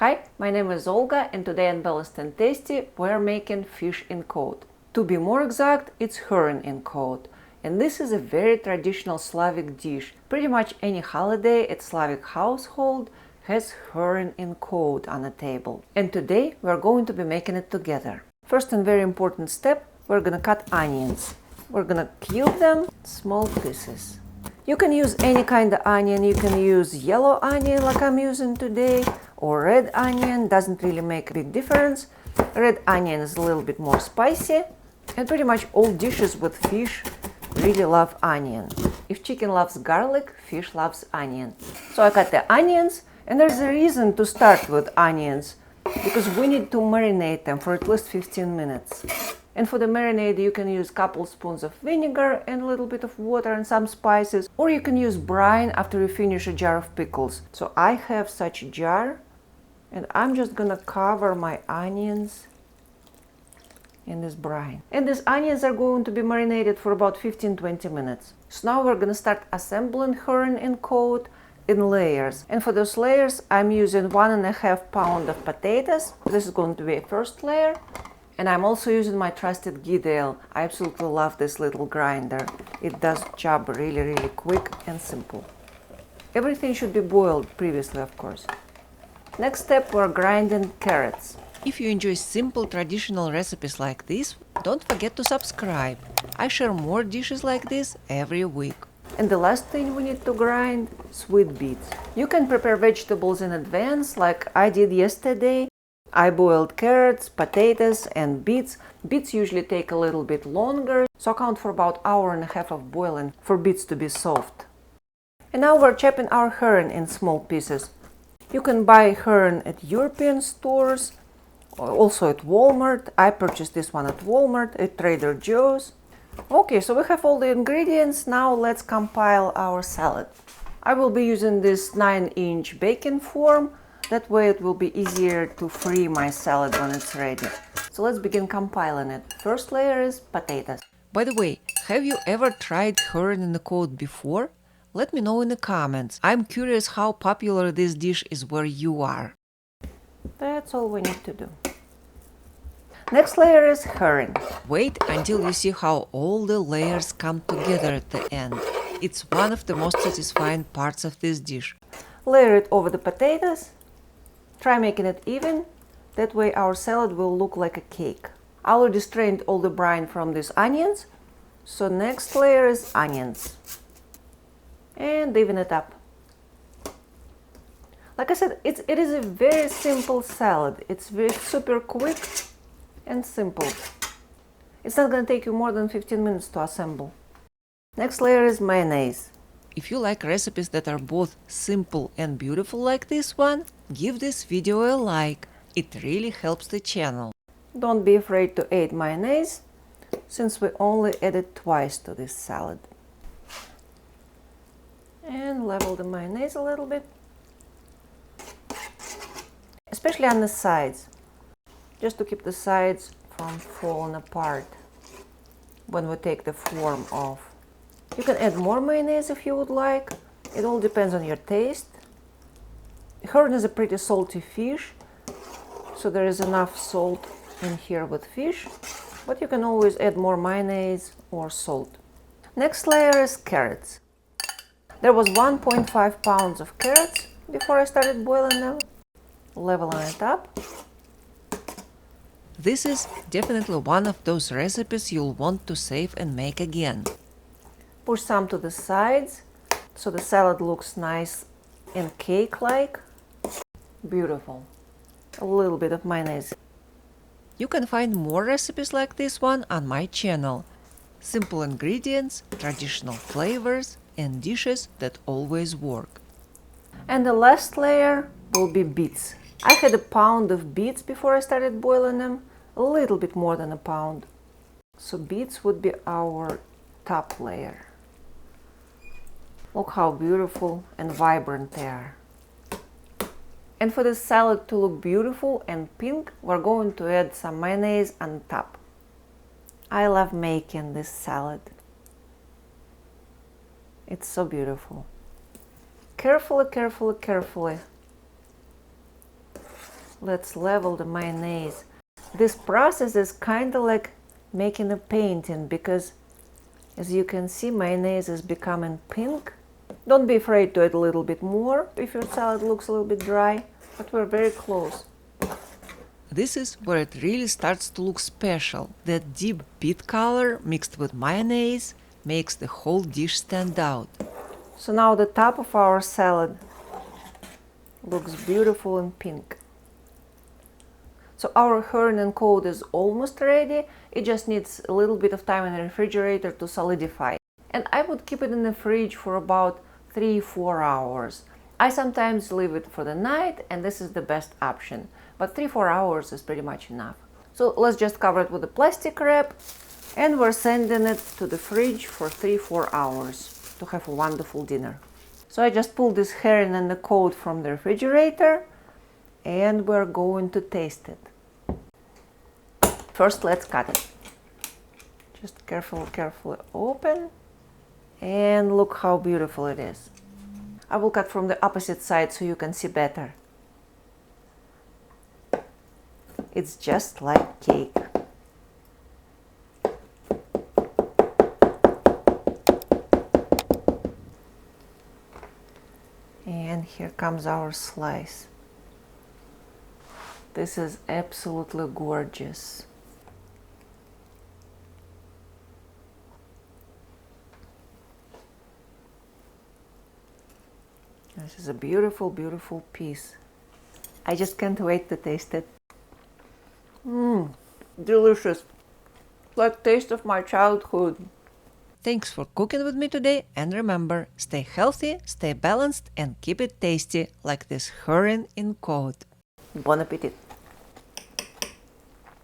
Hi, my name is Olga and today on Balanced and Tasty we're making fish in cod. To be more exact, it's herring in cod. And this is a very traditional Slavic dish. Pretty much any holiday at Slavic household has herring in cod on the table. And today we're going to be making it together. First and very important step, we're gonna cut onions. We're gonna cube them small pieces. You can use any kind of onion. You can use yellow onion like I'm using today, or red onion, doesn't really make a big difference. Red onion is a little bit more spicy, and pretty much all dishes with fish really love onion. If chicken loves garlic, fish loves onion. So I cut the onions, and there's a reason to start with onions, because we need to marinate them for at least 15 minutes. And for the marinade, you can use a couple spoons of vinegar and a little bit of water and some spices, or you can use brine after you finish a jar of pickles. So I have such a jar, and I'm just gonna cover my onions in this brine. And these onions are going to be marinated for about 15-20 minutes. So now we're gonna start assembling herring in cod in layers. And for those layers, I'm using 1.5 pounds of potatoes. This is going to be a first layer. And I'm also using my trusted Geedel. I absolutely love this little grinder. It does job really quick and simple. Everything should be boiled previously, of course. Next step, we're grinding carrots. If you enjoy simple traditional recipes like this, don't forget to subscribe. I share more dishes like this every week. And the last thing we need to grind, sweet beets. You can prepare vegetables in advance like I did yesterday. I boiled carrots, potatoes and beets. Beets usually take a little bit longer, so account for about 1.5 hours of boiling for beets to be soft. And now we're chopping our herring in small pieces. You can buy herring at European stores, also at Walmart. I purchased this one at Walmart, at Trader Joe's. Okay, so we have all the ingredients. Now let's compile our salad. I will be using this 9-inch baking form. That way it will be easier to free my salad when it's ready. So let's begin compiling it. First layer is potatoes. By the way, have you ever tried herring in the cod before? Let me know in the comments. I'm curious how popular this dish is where you are. That's all we need to do. Next layer is herring. Wait until you see how all the layers come together at the end. It's one of the most satisfying parts of this dish. Layer it over the potatoes. Try making it even, that way our salad will look like a cake. I already strained all the brine from these onions, so next layer is onions. And even it up. Like I said, it is a very simple salad. It's very super quick and simple. It's not going to take you more than 15 minutes to assemble. Next layer is mayonnaise. If you like recipes that are both simple and beautiful like this one, give this video a like. It really helps the channel. Don't be afraid to add mayonnaise, since we only add it twice to this salad. And level the mayonnaise a little bit. Especially on the sides, just to keep the sides from falling apart when we take the form off. You can add more mayonnaise if you would like. It all depends on your taste. Herring is a pretty salty fish, so there is enough salt in here with fish, but you can always add more mayonnaise or salt. Next layer is carrots. There was 1.5 pounds of carrots before I started boiling them. Leveling it up. This is definitely one of those recipes you'll want to save and make again. Push some to the sides so the salad looks nice and cake-like. Beautiful. A little bit of mayonnaise. You can find more recipes like this one on my channel. Simple ingredients, traditional flavors, and dishes that always work. And the last layer will be beets. I had 1 pound of beets before I started boiling them. A little bit more than 1 pound. So beets would be our top layer. Look how beautiful and vibrant they are. And for this salad to look beautiful and pink, we're going to add some mayonnaise on top. I love making this salad. It's so beautiful. Carefully, carefully, carefully Let's level the mayonnaise. This process is kind of like making a painting because, as you can see, mayonnaise is becoming pink. Don't be afraid to add a little bit more if your salad looks a little bit dry, but we're very close. This is where it really starts to look special. That deep beet color mixed with mayonnaise makes the whole dish stand out. So now the top of our salad looks beautiful and pink. So our herring and coat is almost ready. It just needs a little bit of time in the refrigerator to solidify. And I would keep it in the fridge for about 3-4 hours. I sometimes leave it for the night, and this is the best option. But 3-4 hours is pretty much enough. So let's just cover it with a plastic wrap, and we're sending it to the fridge for 3-4 hours to have a wonderful dinner. So I just pulled this herring and the coat from the refrigerator, and we're going to taste it. First, let's cut it. Just carefully open, and look how beautiful it is. I will cut from the opposite side so you can see better. It's just like cake. And here comes our slice. This is absolutely gorgeous. This is a beautiful, beautiful piece. I just can't wait to taste it. Delicious. Like taste of my childhood. Thanks for cooking with me today, and remember, stay healthy, stay balanced, and keep it tasty like this herring in coat. Bon appetit!